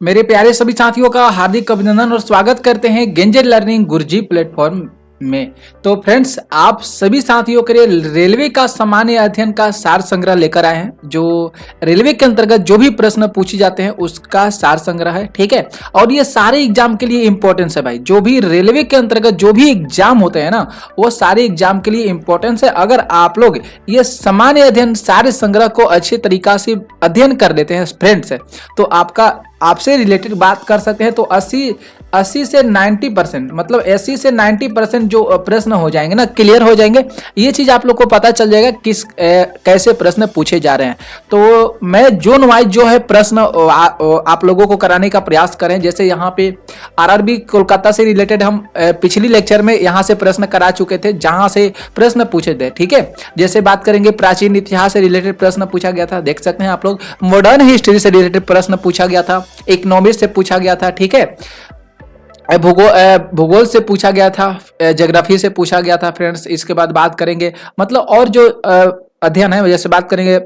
मेरे प्यारे सभी साथियों का हार्दिक अभिनंदन और स्वागत करते हैं गेंजर लर्निंग गुरुजी प्लेटफॉर्म में। तो फ्रेंड्स, आप सभी साथियों के लिए रेलवे का सामान्य अध्ययन का सार संग्रह लेकर आए हैं। जो रेलवे के अंतर्गत जो भी प्रश्न पूछे जाते हैं उसका सार संग्रह है, ठीक है। और ये सारे एग्जाम के लिए इंपॉर्टेंस है भाई। जो भी रेलवे के अंतर्गत जो भी एग्जाम होते हैं ना, वो सारे एग्जाम के लिए इंपॉर्टेंस है। अगर आप लोग ये सामान्य अध्ययन सारे संग्रह को अच्छे तरीका से अध्ययन कर लेते हैं फ्रेंड्स, तो आपसे रिलेटेड बात कर सकते हैं। तो 80 से 90%, मतलब 80 से 90% जो प्रश्न हो जाएंगे ना, क्लियर हो जाएंगे। ये चीज आप लोग को पता चल जाएगा कैसे प्रश्न पूछे जा रहे हैं। तो मैं जोन वाइज जो है प्रश्न आप लोगों को कराने का प्रयास करें। जैसे यहाँ पे आरआरबी कोलकाता से रिलेटेड हम पिछली लेक्चर में यहाँ से प्रश्न करा चुके थे, जहां से प्रश्न पूछे थे, ठीक है। जैसे बात करेंगे प्राचीन इतिहास से रिलेटेड प्रश्न पूछा गया था, देख सकते हैं आप लोग। मॉडर्न हिस्ट्री से रिलेटेड प्रश्न पूछा गया था, इकोनॉमिक्स से पूछा गया था, ठीक है। भूगोल से पूछा गया था, ज्योग्राफी से पूछा गया था फ्रेंड्स। इसके बाद बात करेंगे मतलब और जो अध्ययन है, जैसे बात करेंगे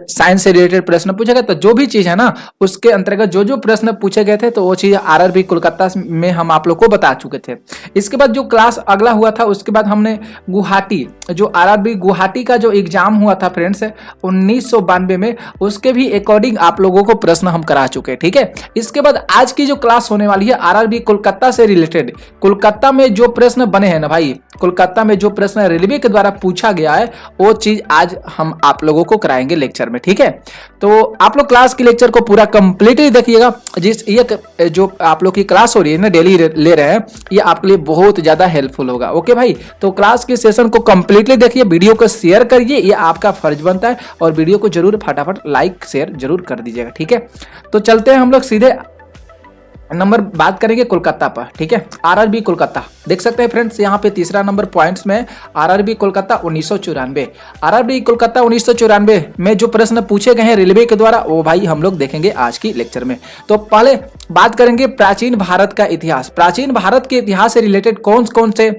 साइंस से रिलेटेड प्रश्न पूछा गया। तो जो भी चीज है ना, उसके अंतर्गत जो जो प्रश्न पूछे गए थे, तो वो चीज आरआरबी कोलकाता में हम आप लोग को बता चुके थे। इसके बाद जो क्लास अगला हुआ था, उसके बाद हमने गुवाहाटी, जो आरआरबी गुवाहाटी का जो एग्जाम हुआ था फ्रेंड्स 1992 में, उसके भी अकॉर्डिंग आप लोगों को प्रश्न हम करा चुके हैं, ठीक है। इसके बाद आज की जो क्लास होने वाली है आरआरबी कोलकाता से रिलेटेड, कोलकाता में जो प्रश्न बने हैं ना भाई, कोलकाता में जो प्रश्न रेलवे के द्वारा पूछा गया है, वो चीज आज हम आप लोगों को कराएंगे लेक्चर में, ठीक है। तो आप लोग क्लास की लेक्चर को पूरा कंप्लीटली देखिएगा। ये जो आप लोग की क्लास हो रही है ना, डेली ले रहे हैं, ये आपके लिए बहुत ज्यादा हेल्पफुल होगा, ओके भाई। तो क्लास के सेशन को कंप्लीटली देखिए, वीडियो को शेयर करिए, ये आपका फर्ज बनता है। और वीडियो को जरूर फटाफट लाइक शेयर जरूर कर दीजिएगा, ठीक है। तो चलते हैं हम लोग सीधे नंबर बात करेंगे कोलकाता पर, ठीक है। आरआरबी कोलकाता देख सकते हैं फ्रेंड्स, यहाँ पे तीसरा नंबर पॉइंट्स में आरआरबी कोलकाता 1994। आरआरबी कोलकाता 1994 में जो प्रश्न पूछे गए हैं रेलवे के द्वारा, वो भाई हम लोग देखेंगे आज की लेक्चर में। तो पहले बात करेंगे प्राचीन भारत का इतिहास। प्राचीन भारत के इतिहास से रिलेटेड कौन कौन से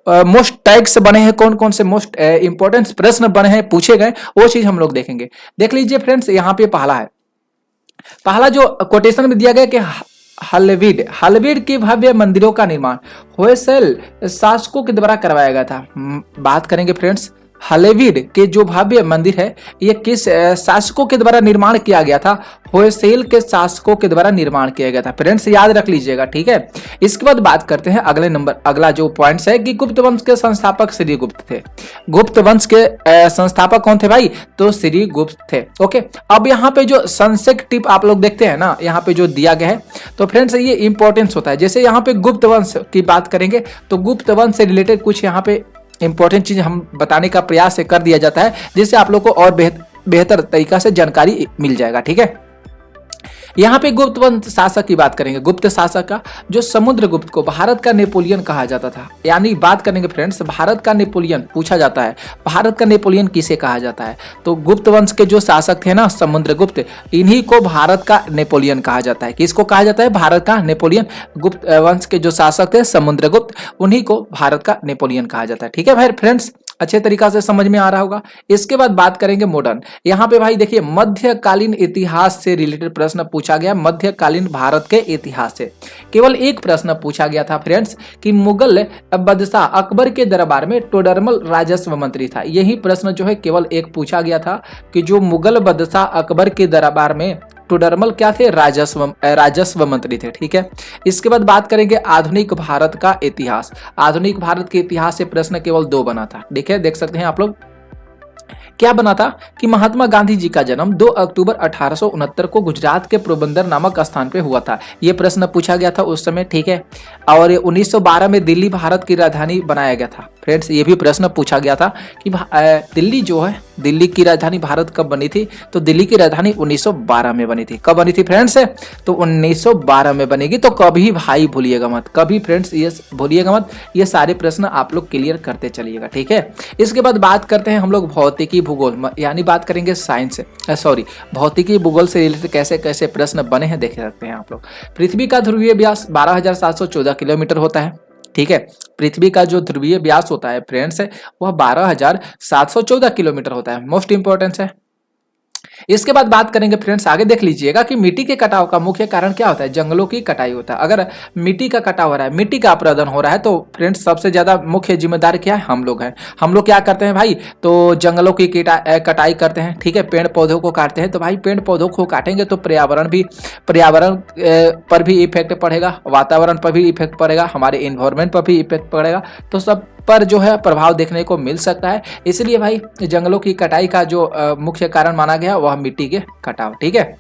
मोस्ट टैग्स बने हैं, कौन कौन से मोस्ट इंपॉर्टेंट प्रश्न बने हैं, पूछे गए, वो चीज हम लोग देखेंगे। देख लीजिए फ्रेंड्स, यहाँ पे पहला जो कोटेशन में दिया गया कि हलवीड के भव्य मंदिरों का निर्माण होयसल शासकों के द्वारा करवाया गया था। बात करेंगे फ्रेंड्स, हलेवीड के जो भव्य मंदिर है, ये किस शासकों के द्वारा निर्माण किया गया था? होयसल के शासकों के द्वारा निर्माण किया गया था फ्रेंड्स, याद रख लीजिएगा, ठीक है। इसके बाद बात करते हैं अगला जो पॉइंट्स है कि गुप्त वंश के संस्थापक श्री गुप्त थे। गुप्त वंश के संस्थापक कौन थे भाई? तो श्री गुप्त थे, ओके। अब यहाँ पे जो सनसेट टिप आप लोग देखते हैं ना, यहाँ पे जो दिया गया है, तो फ्रेंड्स ये इंपॉर्टेंस होता है। जैसे यहाँ पे गुप्त वंश की बात करेंगे, तो गुप्त वंश से रिलेटेड कुछ यहाँ पे इंपॉर्टेंट चीज हम बताने का प्रयास कर दिया जाता है, जिससे आप लोग को और बेहतर तरीका से जानकारी मिल जाएगा, ठीक है। यहाँ पे गुप्त वंश शासक की बात करेंगे। गुप्त शासक का जो समुद्रगुप्त को भारत का नेपोलियन कहा जाता था, यानी बात करेंगे फ्रेंड्स, भारत का नेपोलियन पूछा जाता है, भारत का नेपोलियन किसे कहा जाता है? तो गुप्त वंश के जो शासक थे ना, समुद्रगुप्त, इन्हीं को भारत का नेपोलियन कहा जाता है। किसको कहा जाता है? भारत का नेपोलियन। गुप्त वंश के जो शासक थे समुद्रगुप्त, उन्हीं को भारत का नेपोलियन कहा जाता है, ठीक है भाई फ्रेंड्स। अच्छे तरीका से समझ में आ रहा होगा। इसके बाद बात करेंगे मॉडर्न। यहाँ पे भाई देखिए, मध्यकालीन इतिहास से रिलेटेड प्रश्न पूछा गया। मध्यकालीन भारत के इतिहास से केवल एक प्रश्न पूछा गया था फ्रेंड्स, कि मुगल बादशाह अकबर के दरबार में टोडरमल राजस्व मंत्री था। यही प्रश्न जो है केवल एक पूछा गया था, कि जो मुगल बादशाह अकबर के दरबार में टोडरमल क्या थे? राजस्व मंत्री थे, ठीक है। इसके बाद बात करेंगे आधुनिक भारत का इतिहास। आधुनिक भारत के इतिहास से प्रश्न केवल 2 बना था, ठीक है, देख सकते हैं आप लोग। क्या बना था? कि महात्मा गांधी जी का जन्म 2 अक्टूबर 1869 को गुजरात के पोरबंदर नामक स्थान पे हुआ था। यह प्रश्न पूछा गया था उस समय, ठीक है। और 1912 में दिल्ली भारत की राजधानी बनाया गया था फ्रेंड्स। ये भी प्रश्न पूछा गया था कि दिल्ली जो है, दिल्ली की राजधानी भारत कब बनी थी? तो दिल्ली की राजधानी 1912 में बनी थी। कब बनी थी फ्रेंड्स? तो 1912 में बनेगी। तो कभी भाई भूलिएगा मत, कभी फ्रेंड्स ये भूलिएगा मत। ये सारे प्रश्न आप लोग क्लियर करते चलिएगा, ठीक है। इसके बाद बात करते हैं हम लोग भौतिकी भूगोल, यानी बात करेंगे साइंस, भौतिकी भूगोल से रिलेटेड कैसे कैसे प्रश्न बने हैं देख सकते हैं आप लोग। पृथ्वी का ध्रुवीय व्यास 12,714 किलोमीटर होता है, ठीक है। पृथ्वी का जो ध्रुवीय व्यास होता है फ्रेंड्स, वह 12,714 किलोमीटर होता है। मोस्ट इंपॉर्टेंट है। इसके बाद बात करेंगे फ्रेंड्स, आगे देख लीजिएगा कि मिट्टी के कटाव का मुख्य कारण क्या होता है, जंगलों की कटाई होता है। अगर मिट्टी का कटाव हो रहा है, मिट्टी का अपरदन हो रहा है, तो फ्रेंड्स सबसे ज्यादा मुख्य जिम्मेदार क्या है, हम लोग हैं। हम लोग क्या करते हैं भाई, तो जंगलों की कटाई करते हैं, ठीक है, पेड़ पौधों को काटते हैं। तो भाई पेड़ पौधों को काटेंगे तो पर्यावरण पर भी इफेक्ट पड़ेगा, वातावरण पर भी इफेक्ट पड़ेगा, हमारे इन्वायरमेंट पर भी इफेक्ट पड़ेगा, तो सब पर जो है प्रभाव देखने को मिल सकता है। इसलिए भाई जंगलों की कटाई का जो मुख्य कारण माना गया वह मिट्टी के कटाव, ठीक है।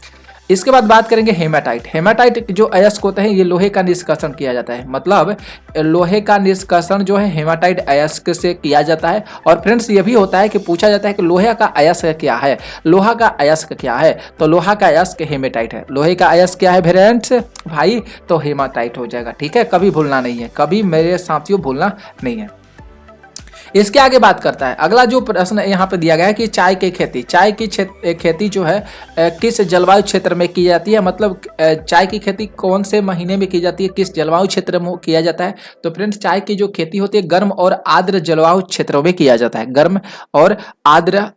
इसके बाद बात करेंगे हेमाटाइट। हेमाटाइट जो अयस्क होते हैं, ये लोहे का निष्कर्षण किया जाता है, मतलब लोहे का निष्कर्षण जो है हेमाटाइट अयस्क से किया जाता है। और फ्रेंड्स ये भी होता है कि पूछा जाता है कि लोहे का अयस्क क्या है, लोहा का अयस्क क्या है, तो लोहा का अयस्क हेमाटाइट है। लोहे का अयस्क क्या है फ्रेंड्स भाई, तो हेमाटाइट हो जाएगा, ठीक है, कभी भूलना नहीं है, कभी मेरे साथियों भूलना नहीं है। इसके आगे बात करता है, अगला जो प्रश्न यहाँ पे दिया गया है कि चाय की खेती, चाय की खेती जो है किस जलवायु क्षेत्र में की जाती है, मतलब चाय की खेती कौन से महीने में की जाती है, किस जलवायु क्षेत्र में किया जाता है। तो फ्रेंड्स चाय की जो खेती होती है गर्म और आर्द्र जलवायु क्षेत्रों में किया जाता है, गर्म और आर्द्र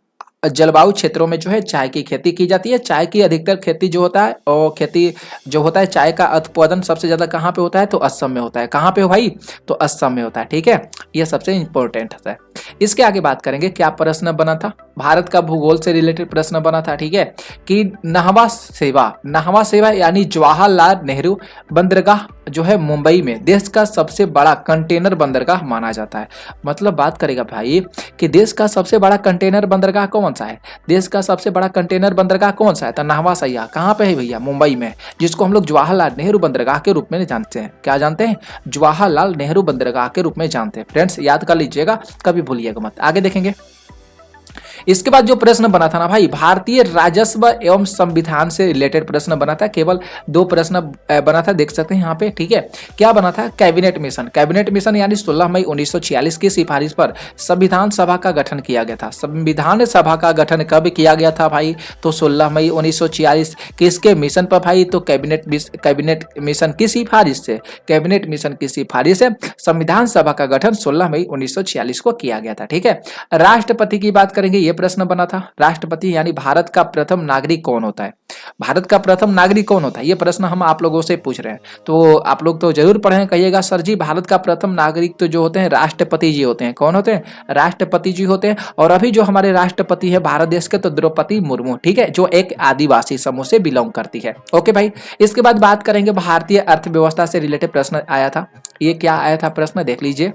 जलवायु क्षेत्रों में जो है चाय की खेती की जाती है। चाय की अधिकतर खेती जो होता है, और खेती जो होता है, चाय का उत्पादन सबसे ज्यादा कहाँ पे होता है, तो असम में होता है। कहाँ पे हो भाई, तो असम में होता है, ठीक है, ये सबसे इंपॉर्टेंट है। इसके आगे बात करेंगे, क्या प्रश्न बना था, भारत का भूगोल से रिलेटेड प्रश्न बना था, ठीक है, कि नहवा सेवा यानी जवाहरलाल नेहरू बंदरगाह जो है मुंबई में देश का सबसे बड़ा कंटेनर बंदरगाह माना जाता है। मतलब बात करेगा भाई कि देश का सबसे बड़ा कंटेनर बंदरगाह कौन सा है, देश का सबसे बड़ा कंटेनर बंदरगाह कौन सा है, तो नहवा सैया कहाँ पे है भैया, मुंबई में, जिसको हम लोग जवाहरलाल नेहरू बंदरगाह के रूप में जानते हैं। क्या जानते हैं, जवाहरलाल नेहरू बंदरगाह के रूप में जानते हैं। फ्रेंड्स याद कर लीजिएगा, कभी भूलिएगा मत। आगे देखेंगे, इसके बाद जो प्रश्न बना था ना भाई, भारतीय राजस्व एवं संविधान से रिलेटेड प्रश्न बना था, केवल 2 प्रश्न बना था, देख सकते हैं यहाँ पे, ठीक है। क्या बना था, कैबिनेट मिशन, कैबिनेट मिशन यानी 16 मई 1946 की सिफारिश पर संविधान सभा का गठन किया गया था। संविधान सभा का गठन कब किया गया था भाई, तो 16 मई 1946। किसके मिशन पर भाई, तो कैबिनेट मिशन की सिफारिश से, कैबिनेट मिशन की सिफारिश से संविधान सभा का गठन 16 मई 1946 को किया गया था, ठीक है। राष्ट्रपति की बात करेंगे, ये प्रश्न बना था, राष्ट्रपति यानी भारत का प्रथम नागरिक कौन होता है, भारत का प्रथम नागरिक कौन होता है, ये प्रश्न हम आप लोगों से पूछ रहे हैं। तो आप लोग तो जरूर पढ़े, कहिएगा सर जी भारत का प्रथम नागरिक तो जो होते हैं राष्ट्रपति जी होते हैं। कौन होते हैं, राष्ट्रपति जी होते हैं। और अभी जो हमारे राष्ट्रपति है भारत देश के, तो द्रौपदी मुर्मू, ठीक है, जो एक आदिवासी समूह से बिलोंग करती है। ओके भाई, इसके बाद बात करेंगे, भारतीय अर्थव्यवस्था से रिलेटेड प्रश्न आया था। ये क्या आया था प्रश्न, देख लीजिए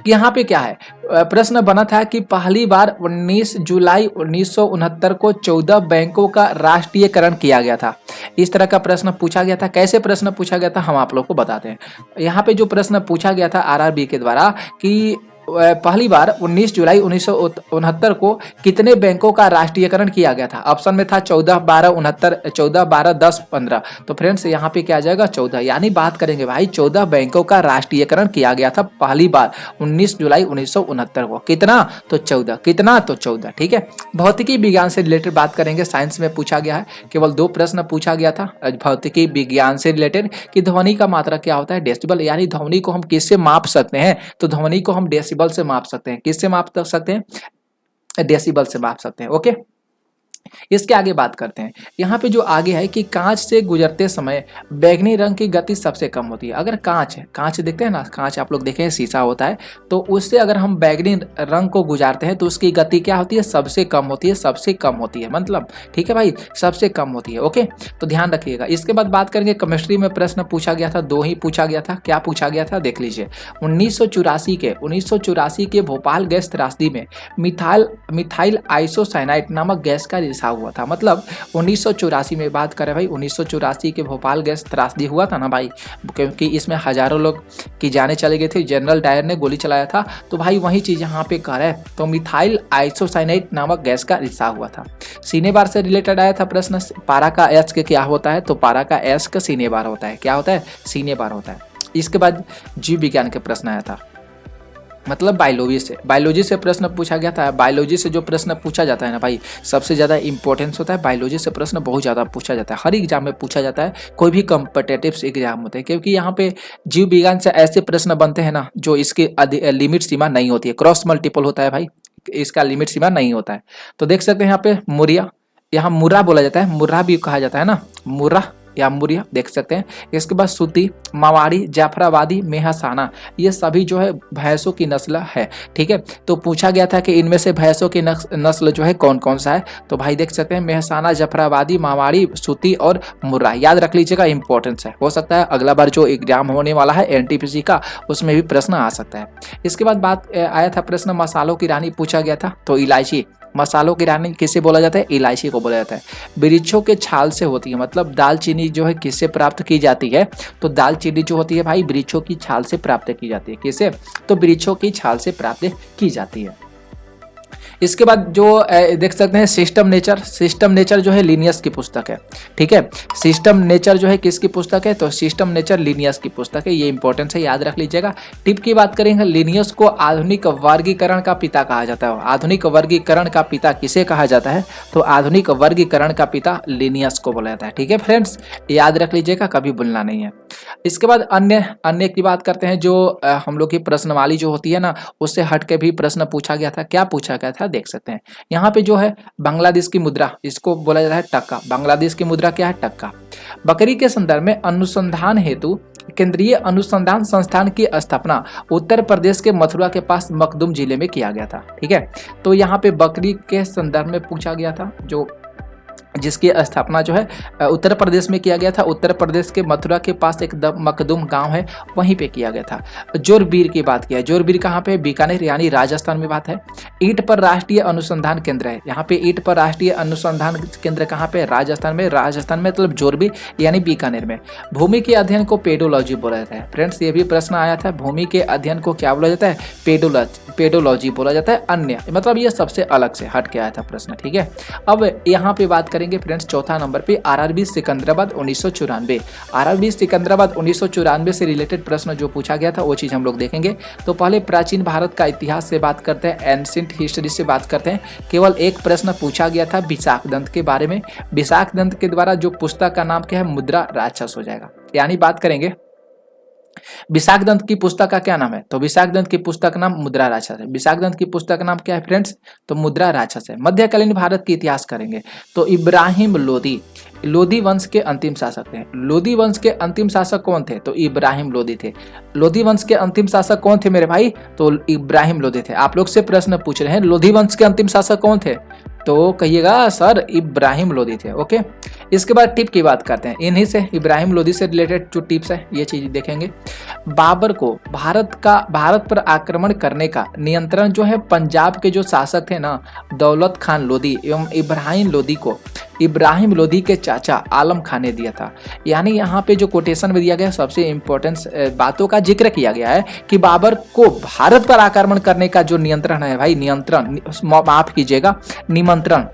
कि यहाँ पे क्या है, प्रश्न बना था कि पहली बार 19 जुलाई 1969 को 14 बैंकों का राष्ट्रीयकरण किया गया था। इस तरह का प्रश्न पूछा गया था। कैसे प्रश्न पूछा गया था, हम आप लोग को बताते हैं। यहाँ पे जो प्रश्न पूछा गया था आरआरबी के द्वारा कि पहली बार 19 जुलाई 1969 को कितने बैंकों का राष्ट्रीयकरण किया गया था। ऑप्शन में था 14, 12, 69, 14, 12, 10, 15। तो फ्रेंड्स यहाँ पे क्या आ जाएगा, 14, यानी बात करेंगे भाई 14 बैंकों का राष्ट्रीयकरण किया गया था पहली बार 19 जुलाई 1969 को। कितना, तो 14, कितना, तो 14, ठीक है। भौतिकी विज्ञान से रिलेटेड बात करेंगे, साइंस में पूछा गया है, केवल 2 प्रश्न पूछा गया था भौतिकी विज्ञान से रिलेटेड कि ध्वनि का मात्रा क्या होता है, डेसिबल, यानी ध्वनि को हम किससे माप सकते हैं, तो ध्वनि को हम डेसिबल से माप सकते हैं। किससे माप सकते हैं, डेसिबल से माप सकते हैं। ओके, इसके आगे बात करते हैं। यहाँ पे जो आगे है कि कांच से गुजरते समय बैगनी रंग की गति सबसे कम होती है। अगर कांच है, कांच देखते हैं ना, कांच आप लोग देखें शीशा होता है, तो उससे अगर हम बैगनी रंग को गुजारते हैं तो उसकी गति क्या होती है, सबसे कम होती है, सबसे कम होती है, मतलब ठीक है भाई, सबसे कम होती है। ओके, तो ध्यान रखिएगा। इसके बाद बात करेंगे, केमिस्ट्री में प्रश्न पूछा गया था, 2 ही पूछा गया था। क्या पूछा गया था, देख लीजिए। 1984 के भोपाल गैस त्रासदी में मिथाइल आइसोसाइनाइड नामक गैस का रिसाव हुआ था। मतलब 1984 में बात करें भाई, 1984 के भोपाल गैस त्रासदी हुआ था ना भाई, क्योंकि इसमें हजारों लोग की जानें चली गई थी, जनरल डायर ने गोली चलाया था। तो भाई वही चीज यहाँ पे कर है, तो मिथाइल आइसोसाइनाइड नामक गैस का रिसाव हुआ था। सीने बार से रिलेटेड आया था प्रश्न, पारा का एच के क्या होता है, तो पारा का एच का सीने बार होता है। क्या होता है, सीने बार होता है। इसके बाद जीव विज्ञान के प्रश्न आया था, मतलब बायोलॉजी से प्रश्न पूछा गया था। बायोलॉजी से जो प्रश्न पूछा जाता है ना भाई, सबसे ज़्यादा इंपॉर्टेंस होता है बायोलॉजी से प्रश्न, बहुत ज़्यादा पूछा जाता है, हर एग्जाम में पूछा जाता है, कोई भी कॉम्पिटिटिव एग्जाम होते हैं, क्योंकि यहाँ पे जीव विज्ञान से ऐसे प्रश्न बनते हैं ना जो इसकी लिमिट सीमा नहीं होती है, क्रॉस मल्टीपल होता है भाई, इसका लिमिट सीमा नहीं होता है। तो देख सकते हैं यहाँ पे यहाँ मुर्रा बोला जाता है, मुर्रा भी कहा जाता है ना, मुर्रा या मुरिया देख सकते हैं। इसके बाद सूती, मावाड़ी, जाफराबादी, मेहसाना, ये सभी जो है भैंसों की नस्ल है। ठीक है, तो पूछा गया था कि इनमें से भैंसों की नस्ल जो है कौन कौन सा है, तो भाई देख सकते हैं मेहसाना, जाफराबादी, मावाड़ी, सूती और मुर्रा। याद रख लीजिएगा, इंपॉर्टेंस है, हो सकता है अगला बार जो एग्जाम होने वाला है एनटीपीसी का उसमें भी प्रश्न आ सकता है। इसके बाद बात आया था प्रश्न मसालों की रानी पूछा गया था, तो इलायची, मसालों की रानी किसे बोला जाता है, इलायची को बोला जाता है। वृक्षों के छाल से होती है, मतलब दालचीनी जो है किससे प्राप्त की जाती है, तो दालचीनी जो होती है भाई वृक्षों की छाल से प्राप्त की जाती है। किसे, तो वृक्षों की छाल से प्राप्त की जाती है। इसके बाद जो देख सकते हैं सिस्टम नेचर, सिस्टम नेचर जो है लिनियस की पुस्तक है। ठीक है, सिस्टम नेचर जो है किसकी पुस्तक है, तो सिस्टम नेचर लिनियस की पुस्तक है, ये इंपॉर्टेंट है, याद रख लीजिएगा। टिप की बात करेंगे, लिनियस को आधुनिक वर्गीकरण का पिता कहा जाता है। आधुनिक वर्गीकरण का पिता किसे कहा जाता है, तो आधुनिक वर्गीकरण का पिता लिनियस को बोला जाता है। ठीक है फ्रेंड्स, याद रख लीजिएगा, कभी भूलना नहीं है। इसके बाद अन्य की बात करते हैं, जो हम लोग की प्रश्नवाली जो होती है ना, उससे हट के भी प्रश्न पूछा गया था। क्या पूछा गया था देख सकते हैं, यहाँ पे जो है बांग्लादेश की मुद्रा, इसको बोला जाता है टक्का। बांग्लादेश की मुद्रा क्या है, टक्का। बकरी के संदर्भ में अनुसंधान हेतु केंद्रीय अनुसंधान संस्थान की स्थापना उत्तर प्रदेश के मथुरा के पास मखदुम जिले में किया गया था। ठीक है, तो यहाँ पे बकरी के संदर्भ में पूछा गया था, जो जिसकी स्थापना जो है उत्तर प्रदेश में किया गया था। उत्तर प्रदेश के मथुरा के पास एक मखदुम गांव है, वहीं पे किया गया था। जोरबीर की बात किया, जोरबीर कहाँ पे, बीकानेर यानी राजस्थान में बात है। ईंट पर राष्ट्रीय अनुसंधान केंद्र है, यहाँ पे ईंट पर राष्ट्रीय अनुसंधान केंद्र कहाँ पे, राजस्थान में। राजस्थान में मतलब जोरबीर यानी बीकानेर में। भूमि के अध्ययन को पेडोलॉजी बोला जाता है। फ्रेंड्स, ये भी प्रश्न आया था, भूमि के अध्ययन को क्या बोला जाता है, पेडोलॉजी बोला जाता है। अन्य मतलब ये सबसे अलग से हट के आया था प्रश्न। ठीक है, अब यहाँ पे बात करेंगे फ्रेंड्स चौथा नंबर पे आरआरबी सिकंदराबाद 1994। आरआरबी सिकंदराबाद 1994 से रिलेटेड प्रश्न जो पूछा गया था वो चीज हम लोग देखेंगे। तो पहले प्राचीन भारत का इतिहास से बात करते हैं, एंशिएंट हिस्ट्री से बात करते हैं। केवल एक प्रश्न पूछा गया था विशाख दंत के बारे में। विशाख दंत के द्वारा जो पुस्तक का नाम क्या है, मुद्रा राक्षस हो जाएगा। यानी बात करेंगे विशाख दंत की पुस्तक का क्या नाम है, तो विशाख दंत की पुस्तक का नाम मुद्रा राक्षस है। विशाख दंत की पुस्तक का नाम क्या है फ्रेंड्स, तो मुद्रा राक्षस है। मध्यकालीन भारत की इतिहास करेंगे तो इब्राहिम लोदी, लोदी वंश के अंतिम शासक थे। लोदी वंश के अंतिम शासक कौन थे, तो इब्राहिम लोदी थे। लोदी वंश के अंतिम शासक कौन थे मेरे भाई, तो इब्राहिम लोदी थे। आप लोग से प्रश्न पूछ रहे हैं लोदी वंश के अंतिम शासक कौन थे, तो कहिएगा सर इब्राहिम लोदी थे। ओके, इसके बाद टिप की बात करते हैं, इन्हीं से इब्राहिम लोदी से रिलेटेड जो टिप्स है ये चीज देखेंगे। बाबर को भारत पर आक्रमण करने का नियंत्रण जो है पंजाब के जो शासक थे ना, दौलत खान लोदी एवं इब्राहिम लोदी के चाचा आलम खान ने दिया था। यानी यहाँ पे जो कोटेशन में दिया गया सबसे इंपॉर्टेंट बातों का जिक्र किया गया है कि बाबर को भारत पर आक्रमण करने का जो नियंत्रण है भाई, नियंत्रण माफ कीजिएगा, निमंत्रण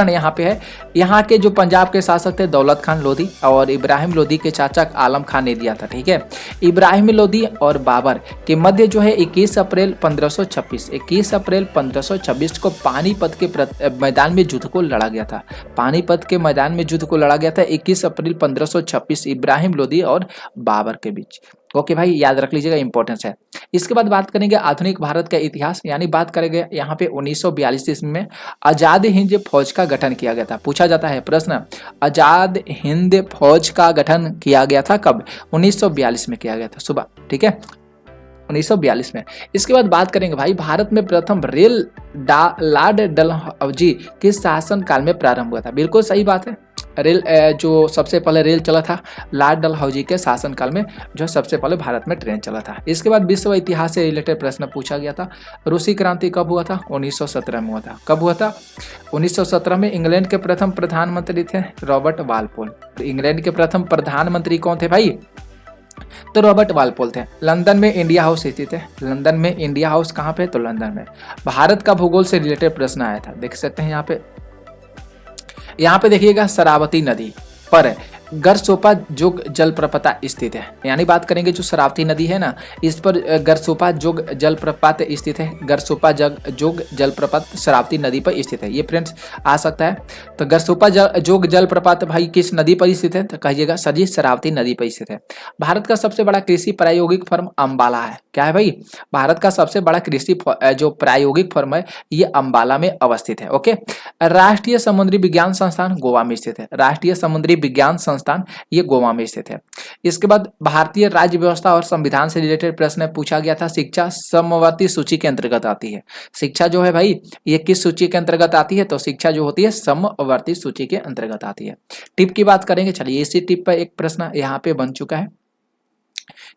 यहाँ पे है। यहाँ के जो पंजाब के शासक थे दौलत खान लोदी और इब्राहिम लोदी के चाचा आलम खान ने दिया था। ठीक है, इब्राहिम लोदी और बाबर के मध्य जो है 21 अप्रैल 1526 को पानीपत के मैदान में युद्ध को लड़ा गया था। पानीपत के मैदान में युद्ध को लड़ा गया था 21 अप्रैल 1526 इब्राहिम लोदी और बाबर के बीच। ओके भाई, याद रख लीजिएगा, इंपॉर्टेंस है। इसके बाद बात करेंगे आधुनिक भारत का इतिहास, यानी बात करेंगे यहाँ पे 1942 ईस्वी में आजाद हिंद फौज का गठन किया गया था। पूछा जाता है प्रश्न, आजाद हिंद फौज का गठन किया गया था कब, 1942 में किया गया था सुबह। ठीक है, 1942 में। इसके बाद बात करेंगे भाई भारत में प्रथम रेल लॉर्ड डलहौजी के शासन काल में प्रारंभ हुआ था। बिल्कुल सही बात है, रेल जो सबसे पहले रेल चला था लॉर्ड डलहौजी के शासनकाल में, जो सबसे पहले भारत में ट्रेन चला था। इसके बाद विश्व इतिहास से रिलेटेड प्रश्न पूछा गया था। रूसी क्रांति कब हुआ था, 1917 में हुआ था। कब हुआ था, 1917 में। इंग्लैंड के प्रथम प्रधानमंत्री थे रॉबर्ट वालपोल। तो इंग्लैंड के प्रथम प्रधानमंत्री कौन थे भाई, तो रॉबर्ट वालपोल थे। लंदन में इंडिया हाउस स्थित है। लंदन में इंडिया हाउस कहाँ पे, तो लंदन में। भारत का भूगोल से रिलेटेड प्रश्न आया था, देख सकते हैं यहाँ पे देखिएगा शरावती नदी पर गरसोपा जोग जलप्रपात स्थित है। यानी बात करेंगे जो शरावती नदी है ना, इस पर गरसोपा जोग जलप्रपात स्थित है। गरसोपा जोग जलप्रपात शरावती नदी पर स्थित है। ये फ्रेंड्स आ सकता है। तो गरसोपा जोग जलप्रपात भाई किस नदी पर स्थित है, तो कहिएगा सर जी शरावती नदी पर स्थित है। भारत का सबसे बड़ा कृषि प्रायोगिक फर्म अम्बाला है। क्या है भाई, भारत का सबसे बड़ा कृषि जो प्रायोगिक फर्म है ये अम्बाला में अवस्थित है। ओके, राष्ट्रीय समुद्री विज्ञान संस्थान गोवा में स्थित है। राष्ट्रीय समुद्री विज्ञान संस्थान ये गोवा में स्थित है। इसके बाद भारतीय राज्य व्यवस्था और संविधान से रिलेटेड प्रश्न पूछा गया था। शिक्षा समवर्ती सूची के अंतर्गत आती है। शिक्षा जो है भाई ये किस सूची के अंतर्गत आती है, तो शिक्षा जो होती है समवर्ती सूची के अंतर्गत आती है। टिप की बात करेंगे, चलिए इसी टिप पर एक प्रश्न यहाँ पे बन चुका है।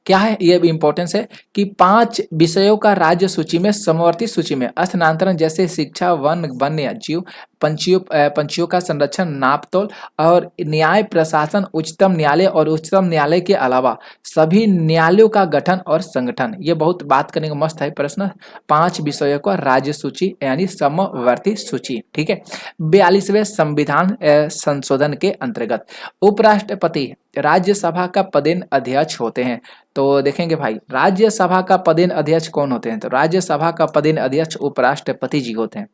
क्या है ये इंपॉर्टेंस है कि 5 विषयों का राज्य सूची में समवर्ती सूची में स्थानांतरण जैसे शिक्षा, वन, वन्य जीव, पंछियों का संरक्षण, नापतोल और न्याय प्रशासन, उच्चतम न्यायालय और उच्चतम न्यायालय के अलावा सभी न्यायालयों का गठन और संगठन। ये बहुत बात करने का मस्त है प्रश्न। 5 विषयों का राज्य सूची यानी समवर्ती सूची। ठीक है, 42वें संविधान संशोधन के अंतर्गत उपराष्ट्रपति राज्यसभा का पदेन अध्यक्ष होते हैं। तो देखेंगे भाई राज्यसभा का पदेन अध्यक्ष कौन होते हैं, तो राज्यसभा का पदेन अध्यक्ष उपराष्ट्रपति जी होते हैं।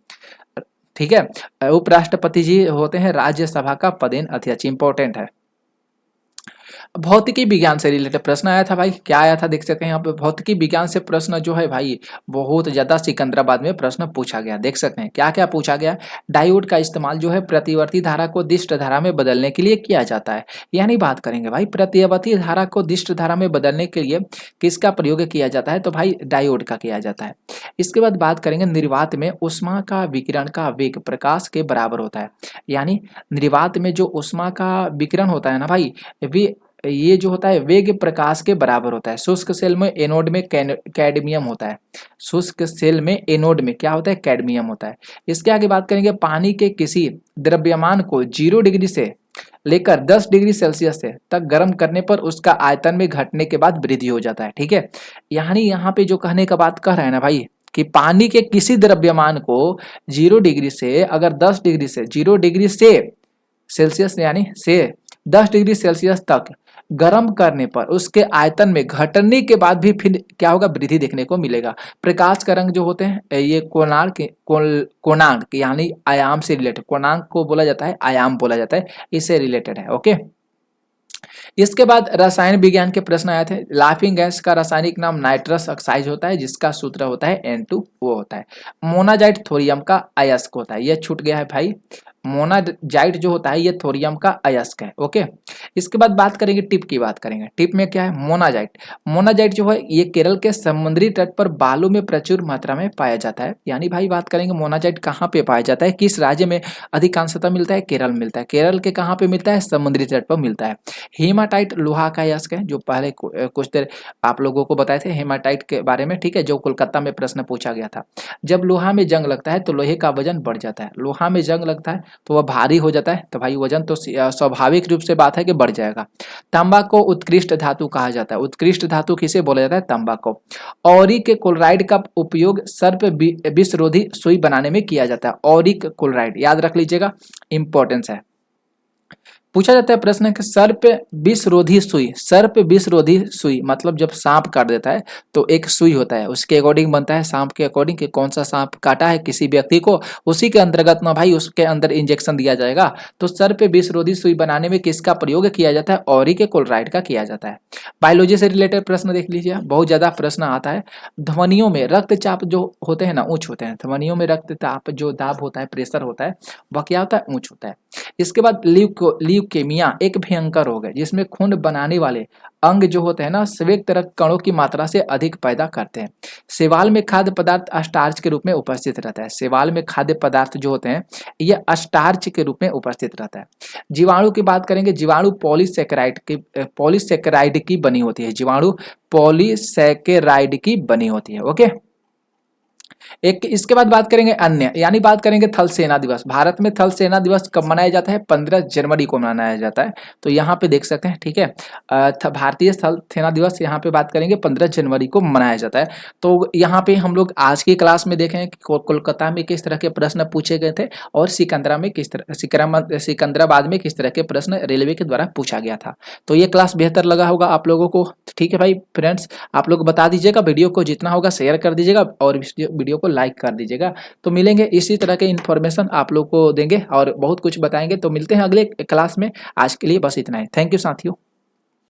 ठीक है, उपराष्ट्रपति जी होते हैं राज्यसभा का पदेन अध्यक्ष। इंपॉर्टेंट है। भौतिकी विज्ञान से रिलेटेड प्रश्न आया था भाई। क्या आया था देख सकते हैं यहाँ पे, भौतिकी विज्ञान से प्रश्न जो है भाई बहुत ज्यादा सिकंदराबाद में प्रश्न पूछा गया। देख सकते हैं क्या क्या पूछा गया। डायोड का इस्तेमाल जो है प्रतिवर्ती धारा को दिष्ट धारा में बदलने के लिए किया जाता है। यानी बात करेंगे भाई प्रतिवर्ती धारा को दिष्ट धारा में बदलने के लिए किसका प्रयोग किया जाता है, तो भाई डायोड का किया जाता है। इसके बाद बात करेंगे निर्वात में ऊष्मा का विकिरण का वेग प्रकाश के बराबर होता है। यानी निर्वात में जो ऊष्मा का विकिरण होता है ना भाई, ये जो होता है वेग प्रकाश के बराबर होता है। शुष्क सेल में एनोड में कैडमियम होता है। शुष्क सेल में एनोड में क्या होता है, कैडमियम होता है। इसके आगे बात करेंगे पानी के किसी द्रव्यमान को 0 डिग्री से लेकर 10 डिग्री सेल्सियस से तक गर्म करने पर उसका आयतन में घटने के बाद वृद्धि हो जाता है। ठीक है, यानी यहाँ पे जो कहने का बात कह रहे हैं ना भाई कि पानी के किसी द्रव्यमान को 0 डिग्री से अगर 10 डिग्री से 0 डिग्री से सेल्सियस यानी से 10 डिग्री सेल्सियस तक गर्म करने पर उसके आयतन में घटने के बाद भी फिर क्या होगा, वृद्धि देखने को मिलेगा। प्रकाश का रंग जो होते हैं ये कोणांक यानी आयाम से रिलेटेड, कोणांक को बोला जाता है, आयाम बोला जाता है, इससे रिलेटेड है। ओके, इसके बाद रसायन विज्ञान के प्रश्न आए थे। लाफिंग गैस का रासायनिक नाम नाइट्रस ऑक्साइड होता है जिसका सूत्र होता है N2O होता है। मोनाजाइट थोरियम का अयस्क होता है। यह छूट गया है भाई, मोनाजाइट जो होता है ये थोरियम का अयस्क है। ओके, इसके बाद बात करेंगे टिप की बात करेंगे। टिप में क्या है, मोनाजाइट। मोनाजाइट जो है ये केरल के समुद्री तट पर बालू में प्रचुर मात्रा में पाया जाता है। यानी भाई बात करेंगे मोनाजाइट कहाँ पे पाया जाता है, किस राज्य में अधिकांशतः मिलता है, केरल मिलता है। केरल के कहाँ पे मिलता है, समुद्री तट पर मिलता है। हेमाटाइट लोहा का अयस्क है, जो पहले कुछ देर आप लोगों को बताए थे हेमाटाइट के बारे में। ठीक है, जो कोलकाता में प्रश्न पूछा गया था। जब लोहा में जंग लगता है तो लोहे का वजन बढ़ जाता है। लोहा में जंग लगता है तो वह भारी हो जाता है, तो भाई वजन तो स्वाभाविक रूप से बात है कि बढ़ जाएगा। तांबा को उत्कृष्ट धातु कहा जाता है। उत्कृष्ट धातु किसे बोला जाता है, तांबा को। ऑरिक क्लोराइड का उपयोग सर्प विषरोधी सुई बनाने में किया जाता है। ऑरिक क्लोराइड याद रख लीजिएगा, इंपॉर्टेंस है। पूछा जाता है प्रश्न कि सर्प विषरोधी सुई, सर्प विषरोधी सुई मतलब जब सांप काट देता है तो एक सुई होता है, उसके अकॉर्डिंग बनता है, सांप के अकॉर्डिंग कि कौन सा सांप काटा है किसी व्यक्ति को, उसी के अंतर्गत ना भाई उसके अंदर इंजेक्शन दिया जाएगा। तो सर्प विषरोधी सुई बनाने में किसका प्रयोग किया जाता है, ऑरिक क्लोराइड का किया जाता है। बायोलॉजी से रिलेटेड प्रश्न देख लीजिए, बहुत ज्यादा प्रश्न आता है। ध्वनियों में रक्तचाप जो होते हैं ना उच्च होते हैं। ध्वनियों में रक्तचाप जो दाब होता है, प्रेशर होता है, वह क्या होता है, उच्च होता है। इसके बाद ल्यूकेमिया एक भयंकर रोग है जिसमें खून बनाने वाले अंग जो होते हैं ना श्वेत रक्त कणों की मात्रा से अधिक पैदा करते हैं। शैवाल में खाद्य पदार्थ स्टार्च के रूप में उपस्थित रहता है। शैवाल में खाद्य पदार्थ जो होते हैं ये स्टार्च के रूप में उपस्थित रहता है। जीवाणु की बात करेंगे, जीवाणु पॉलीसेकेराइड की बनी होती है। जीवाणु पॉलीसेकेराइड की बनी होती है। ओके, एक इसके बाद बात करेंगे अन्य, यानी बात करेंगे थल सेना दिवस। भारत में थल सेना दिवस कब मनाया जाता है? 15 जनवरी को मनाया जाता है। तो यहाँ पे देख सकते हैं, ठीक है। भारतीय थल सेना दिवस यहाँ पे बात करेंगे 15 जनवरी को मनाया जाता है। तो यहाँ पे हम लोग आज की क्लास में देखें कि कोलकाता में किस तरह के प्रश्न पूछे गए थे और सिकंदराबाद में किस तरह के प्रश्न रेलवे के द्वारा पूछा गया था। तो ये क्लास बेहतर लगा होगा आप लोगों को, ठीक है भाई फ्रेंड्स। आप लोग बता दीजिएगा, वीडियो को जितना होगा शेयर कर दीजिएगा और वीडियो को लाइक कर दीजिएगा। तो मिलेंगे इसी तरह के इन्फॉर्मेशन आप लोग को देंगे और बहुत कुछ बताएंगे। तो मिलते हैं अगले क्लास में। आज के लिए बस इतना ही। थैंक यू साथियों।